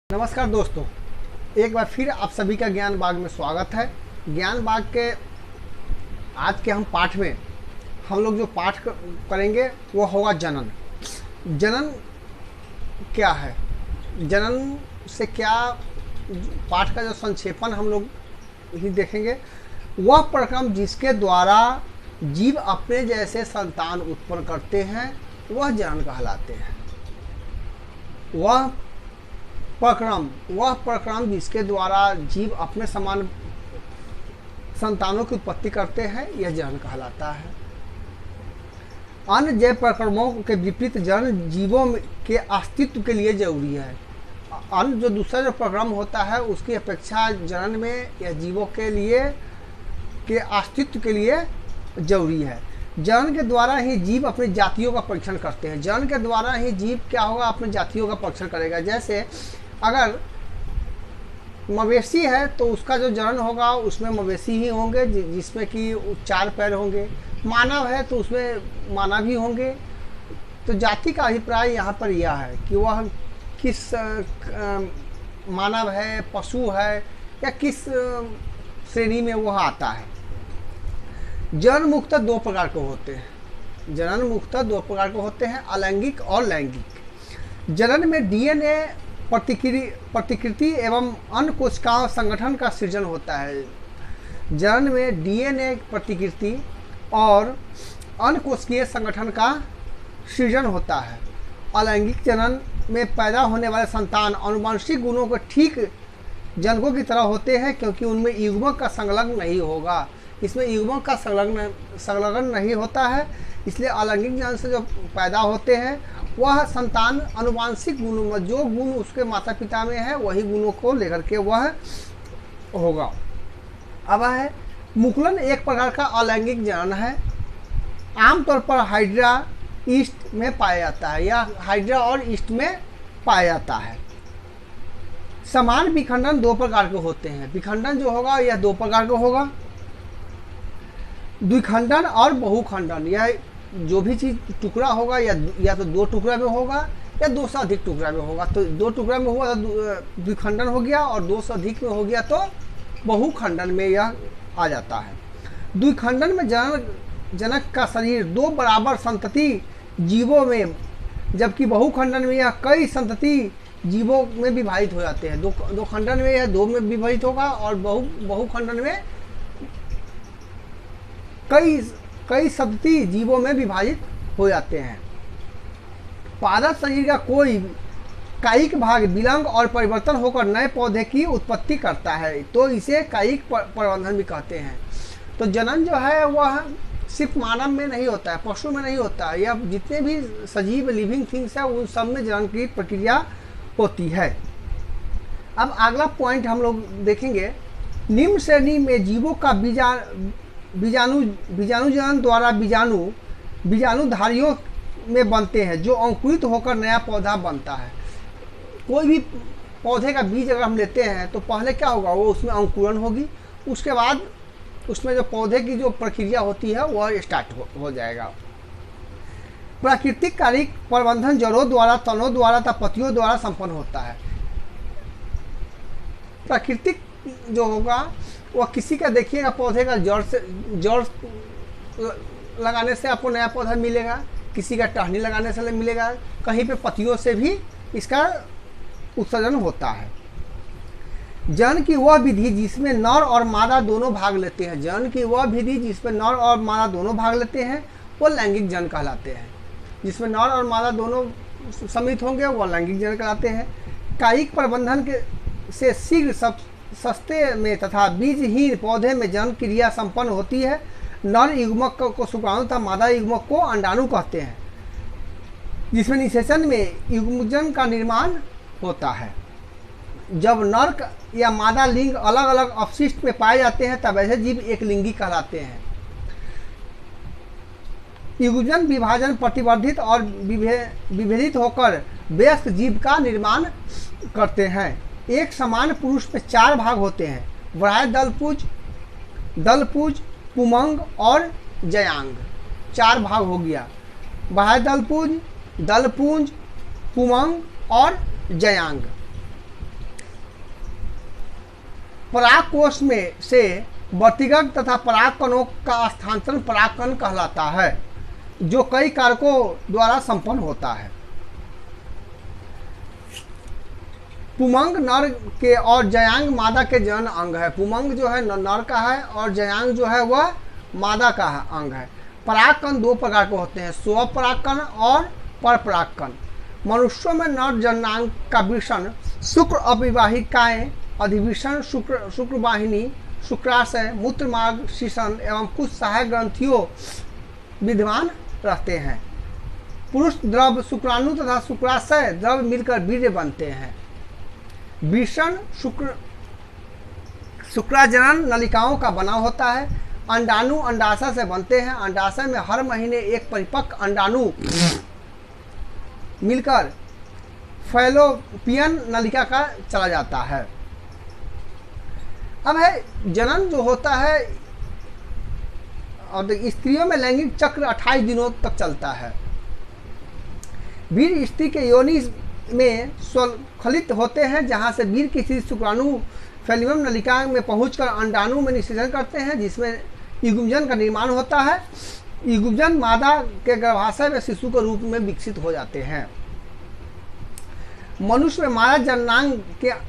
नमस्कार दोस्तों, एक बार फिर आप सभी का ज्ञान बाग में स्वागत है। ज्ञान बाग के आज के हम पाठ में हम लोग जो पाठ करेंगे वो होगा जनन। जनन क्या है, जनन से क्या, पाठ का जो संक्षेपण हम लोग ही देखेंगे। वह प्रक्रम जिसके द्वारा जीव अपने जैसे संतान उत्पन्न करते हैं वह जनन कहलाते हैं। वह प्रक्रम जिसके द्वारा जीव अपने समान संतानों की उत्पत्ति करते हैं यह जनन कहलाता है। अन्य जैव प्रक्रमों के विपरीत जनन जीवों के अस्तित्व के लिए जरूरी है। अन्य जो दूसरा जो प्रक्रम होता है उसकी अपेक्षा जनन में यह जीवों के लिए के अस्तित्व के लिए जरूरी है। जनन के द्वारा ही जीव अपनी जातियों का परीक्षण करते हैं। जनन के द्वारा ही जीव क्या होगा, अपनी जातियों का परीक्षण करेगा। जैसे अगर मवेशी है तो उसका जो जनन होगा उसमें मवेशी ही होंगे जिसमें कि 4 पैर होंगे। मानव है तो उसमें मानव ही होंगे। तो जाति का अभिप्राय यहाँ पर यह है कि वह किस मानव है, पशु है या किस श्रेणी में वह आता है। जनन मुख्यतः 2 प्रकार के होते हैं। जनन मुख्यतः 2 प्रकार के होते हैं, अलैंगिक और लैंगिक। जनन में डीएनए प्रतिकृति एवं अन्य कोशिकाओं संगठन का सृजन होता है। जनन में डीएनए प्रतिकृति और अन्य कोशिकीय संगठन का सृजन होता है। अलैंगिक जनन में पैदा होने वाले संतान आनुवंशिक गुणों के ठीक जनकों की तरह होते हैं, क्योंकि उनमें युग्मक का संलग्न नहीं होगा। इसमें युग्मक का संलग्न नहीं होता है, इसलिए अलैंगिक जनन से जो पैदा होते हैं वह संतान आनुवंशिक गुणों में जो गुण उसके माता पिता में है वही गुणों को लेकर के वह होगा। अब है मुकुलन, एक प्रकार का अलैंगिक जनन है। आमतौर पर हाइड्रा ईस्ट में पाया जाता है या हाइड्रा और ईस्ट में पाया जाता है। समान विखंडन 2 प्रकार के होते हैं। विखंडन जो होगा यह 2 प्रकार का होगा, द्विखंडन और बहुखंडन। यह जो भी चीज टुकड़ा होगा या तो 2 टुकड़ा में होगा या 2 से अधिक टुकड़ा में होगा। तो 2 टुकड़ा में हुआ तो द्विखंडन हो गया और 2 से अधिक में हो गया तो बहुखंडन में यह आ जाता है। द्विखंडन में जनक का शरीर 2 बराबर संतति जीवों में, जबकि बहुखंडन में यह कई संतति जीवों में विभाजित हो जाते हैं। दो खंडन में यह 2 में विभाजित होगा और बहुखंडन में कई संतति जीवों में विभाजित हो जाते हैं। पादप शरीर का कोई कायिक भाग विलंग और परिवर्तन होकर नए पौधे की उत्पत्ति करता है, तो इसे कायिक प्रबंधन भी कहते हैं। तो जनन जो है वह सिर्फ मानव में नहीं होता है, पशु में नहीं होता है, या जितने भी सजीव लिविंग थिंग्स है उन सब में जनन की प्रक्रिया होती है। अब अगला पॉइंट हम लोग देखेंगे, निम्न श्रेणी में जीवों का बीजाणु जनन द्वारा बीजाणुधारियों में बनते हैं, जो अंकुरित होकर नया पौधा बनता है। कोई भी पौधे का बीज अगर हम लेते हैं तो पहले क्या होगा, वो उसमें अंकुरन होगी, उसके बाद उसमें जो पौधे की जो प्रक्रिया होती है वह स्टार्ट हो जाएगा। प्राकृतिक कायिक प्रबंधन जड़ों द्वारा, तनों द्वारा तथा पत्तियों द्वारा संपन्न होता है। प्राकृतिक जो होगा वह किसी का देखिएगा पौधे का जड़ लगाने से आपको नया पौधा मिलेगा, किसी का टहनी लगाने से मिलेगा, कहीं पे पत्तियों से भी इसका उत्सर्जन होता है। जनन की वह विधि जिसमें नर और मादा दोनों भाग लेते हैं, जनन की वह विधि जिसमें नर और मादा दोनों भाग लेते हैं वो लैंगिक जनन कहलाते हैं। जिसमें नर और मादा दोनों सम्मिलित होंगे वो लैंगिक जनन कहलाते हैं। कायिक प्रबंधन से शीघ्र सस्ते में तथा बीजहीन पौधे में जनन क्रिया संपन्न होती है। नर युग्मक को शुक्राणु तथा मादा युग्मक को अंडाणु कहते हैं, जिसमें निषेचन में युग्मजन का निर्माण होता है। जब नर या मादा लिंग अलग अलग अपशिष्ट में पाए जाते हैं तब ऐसे जीव एक लिंगी कहलाते हैं। युग्मजन विभाजन प्रतिवर्धित और विभेदित होकर वयस्क जीव का निर्माण करते हैं। एक समान पुरुष में 4 भाग होते हैं, वराय दलपुज, पुमंग और जयांग। 4 भाग हो गया, वराय दलपुंज, पुमंग और जयांग। पराग कोश में से वर्तिगत तथा पराग कणों का स्थानांतरण परागकण कहलाता है, जो कई कारकों द्वारा संपन्न होता है। पुमंग नर के और जयांग मादा के जनन अंग है। पुमंग जो है नर का है और जयांग जो है वह मादा का अंग है। परागकण दो प्रकार के होते हैं, स्व परागकण और पर परागकण। मनुष्यों में नर जननांग का वृषण शुक्र अविवाहिकाएं अधिवृषण शुक्रवाहिनी शुक्राशय मूत्रमार्ग शीशन एवं कुछ सहायक ग्रंथियों विद्यमान रहते हैं। पुरुष द्रव शुक्राणु तथा शुक्राशय द्रव मिलकर वीर्य बनते हैं। वृषण शुक्राजनन नलिकाओं का बना होता है। अंडाणु अंडाशय से बनते हैं। अंडाशय में हर महीने एक परिपक्व अंडाणु मिलकर फैलोपियन नलिका का चला जाता है। अब है जनन जो होता है, और स्त्रियों में लैंगिक चक्र 28 दिनों तक चलता है। वीर स्त्री के योनि में स्वखलित होते हैं, जहां से वीर की स्थिति शुक्राणु फैलियम नलिका में पहुंचकर अंडाणु में निषेचन करते हैं, जिसमें युग्मजन का निर्माण होता है। युग्मजन मादा के गर्भाशय में शिशु के रूप में विकसित हो जाते हैं। मनुष्य में मादा जननांग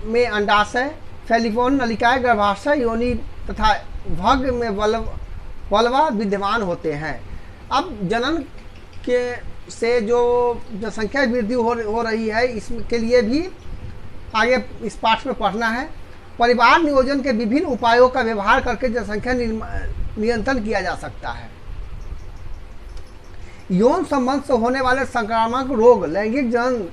में अंडाशय फैलिफोन नलिकाएं गर्भाशय योनि तथा भग में वल्वा विद्यमान होते हैं। अब जनन के से जो जनसंख्या वृद्धि हो रही है, इसके लिए भी आगे इस पाठ में पढ़ना है। परिवार नियोजन के विभिन्न उपायों का व्यवहार करके जनसंख्या नियंत्रण किया जा सकता है। यौन संबंध से होने वाले संक्रामक रोग लैंगिक जन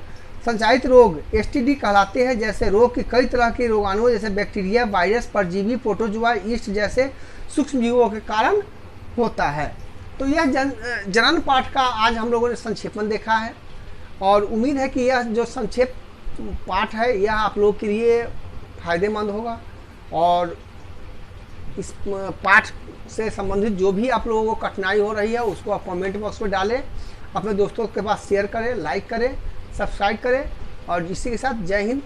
संचारित रोग एसटीडी कहलाते हैं। जैसे रोग की कई तरह के रोगाणुओं जैसे बैक्टीरिया, वायरस, परजीवी, प्रोटोजुआ, ईस्ट जैसे सूक्ष्म जीवों के कारण होता है। तो यह जनन पाठ का आज हम लोगों ने संक्षेपण देखा है, और उम्मीद है कि यह जो संक्षेप पाठ है यह आप लोगों के लिए फायदेमंद होगा। और इस पाठ से संबंधित जो भी आप लोगों को कठिनाई हो रही है उसको आप कमेंट बॉक्स में डालें, अपने दोस्तों के पास शेयर करें, लाइक करें, सब्सक्राइब करें, और इसी के साथ जय हिंद।